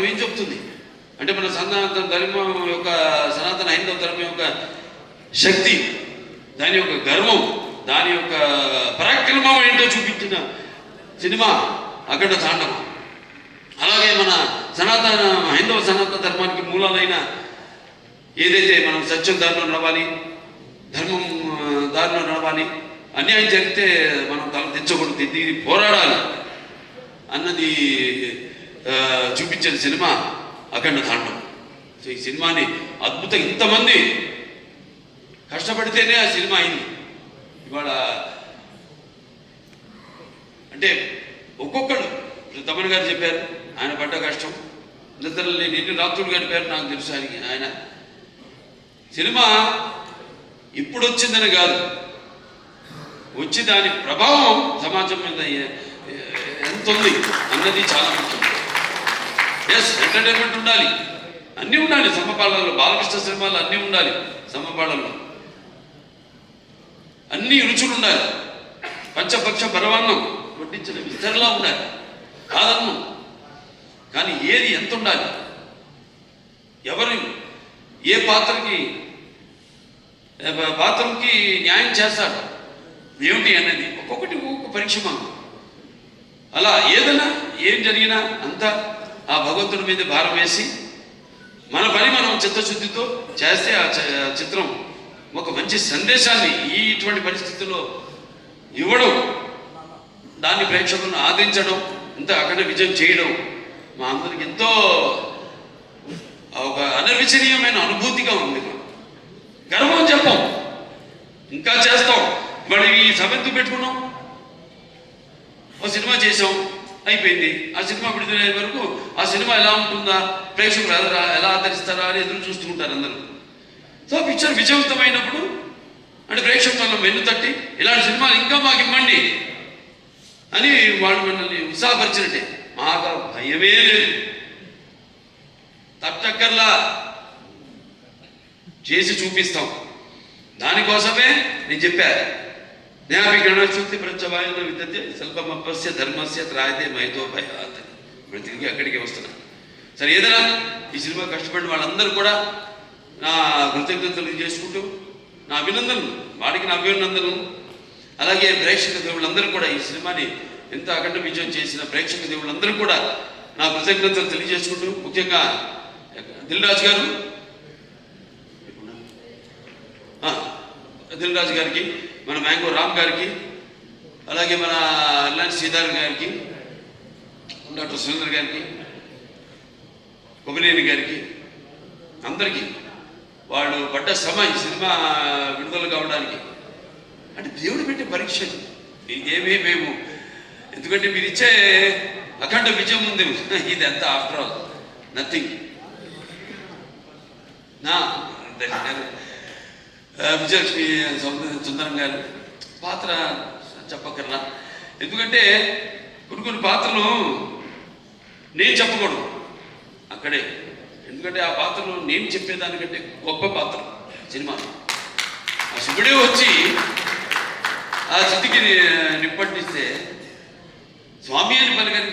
ధర్మం ఏం చెప్తుంది అంటే మన సనాతన ధర్మం యొక్క సనాతన హైందవ ధర్మం యొక్క శక్తి, దాని యొక్క గర్వం, దాని యొక్క పరాక్రమం ఏంటో చూపించిన సినిమా అఖండ తాండవం. అలాగే మన హైందవ సనాతన ధర్మానికి మూలాలైన ఏదైతే మనం సత్యం దారిలో నడవాలి, ధర్మం దారిలో నడవాలి, అన్యాయం జరిగితే మనం తల తెచ్చకూడదు, దీన్ని పోరాడాలి అన్నది చూపించిన సినిమా అఖండ తాండవం. సో ఈ సినిమాని అద్భుతంగా ఇంతమంది కష్టపడితేనే ఆ సినిమా అయింది. ఇవాళ అంటే ఒక్కొక్కడు తమన్ గారు చెప్పారు ఆయన పడ్డ కష్టం, నిద్రలు నిన్ను రాత్రులు గడిపారు నాకు తెలుసు. ఆయన సినిమా ఇప్పుడు వచ్చిందని కాదు, వచ్చి దాని ప్రభావం సమాజం మీద ఎంత ఉంది అన్నది చాలా ముఖ్యం. ఎస్, ఎంటర్టైన్మెంట్ ఉండాలి, అన్నీ ఉండాలి సమపాళల్లో, బాలకృష్ణ సినిమాలు అన్నీ ఉండాలి సమపాళల్లో, అన్ని రుచులు ఉండాలి, పంచపక్ష పరమాన్నం వడ్డించిన విస్తరలా ఉండాలి కాదన్నం. కానీ ఏది ఎంత ఉండాలి, ఎవరు ఏ పాత్రకి న్యాయం చేస్తారు ఏమిటి అనేది ఒక్కొక్కటి ఒక్కొక్క పరీక్ష మాకు. అలా ఏదైనా ఏం జరిగినా అంతా ఆ భగవంతుడి మీద భారం వేసి మన పని మనం చిత్తశుద్ధితో చేస్తే ఆ చిత్రం ఒక మంచి సందేశాన్ని ఇటువంటి పరిస్థితుల్లో ఇవ్వడం, దాన్ని ప్రేక్షకులను ఆదరించడం, ఇంత అఖండ విజయం చేయడం మా అందరికి ఎంతో ఒక అనిర్వచనీయమైన అనుభూతిగా ఉంది. గర్వం చెప్పాం, ఇంకా చేస్తాం. మరి ఈ సభ ఎందుకు పెట్టుకున్నాం? ఒక సినిమా చేసాం, అయిపోయింది. ఆ సినిమా విడుదలయ్యే వరకు ఆ సినిమా ఎలా ఉంటుందా, ప్రేక్షకులు ఎలా ఆదరిస్తారా అని ఎదురు చూస్తుంటారు అందరూ. సో పిక్చర్ విజయవంతమైనప్పుడు అంటే ప్రేక్షకులను వెన్ను తట్టి ఇలాంటి సినిమాలు ఇంకా మాకు ఇవ్వండి అని వాళ్ళు మనల్ని ఉత్సాహపరిచినట్టే. మాకు భయమే లేదు, తట్టక్కర్లా చేసి చూపిస్తాం. దానికోసమే నేను చెప్పా, జ్ఞాపికరణశుద్ధి ప్రత్యవాయున విద్యతే స్వల్పమపస్య ధర్మస్య త్రాయతే మైతో భయాత్. ఇప్పుడు తిరిగి అక్కడికి వస్తున్నాను. సరే, ఏదైనా ఈ సినిమా కష్టపడిన వాళ్ళందరూ కూడా నా కృతజ్ఞతలు చేసుకుంటూ నా అభినందనలు, వాడికి నా అభినందనలు. అలాగే ప్రేక్షక దేవుళ్ళందరూ కూడా ఈ సినిమాని ఎంత అఖండ విజయం చేసిన ప్రేక్షక దేవుళ్ళందరూ కూడా నా కృతజ్ఞతలు తెలియజేసుకుంటూ, ముఖ్యంగా దిల్ రాజు గారికి, మన మ్యాంగో రామ్ గారికి, అలాగే మన అల్లాంటి శ్రీధర్ గారికి, డాక్టర్ సురేందర్ గారికి, కొబ్బినేని గారికి, అందరికీ వాళ్ళు పడ్డ శ్రమ ఈ సినిమా విడుదల కావడానికి అంటే దేవుడు పెట్టే పరీక్ష. ఇదేమీ మేము ఎందుకంటే మీరు ఇచ్చే అఖండ విజయం ఉంది, ఇది అంతా ఆఫ్టర్ ఆల్ నథింగ్. నా విజయలక్ష్మి సుందరం గారు పాత్ర చెప్పక్కర్లా, ఎందుకంటే కొన్ని పాత్రలు నేను చెప్పకూడదు అక్కడే, ఎందుకంటే ఆ పాత్రలు నేను చెప్పేదానికంటే గొప్ప పాత్ర సినిమాలో. ఆ శివుడే వచ్చి ఆ స్థితికి నిప్పట్టిస్తే స్వామి అని పలకరించే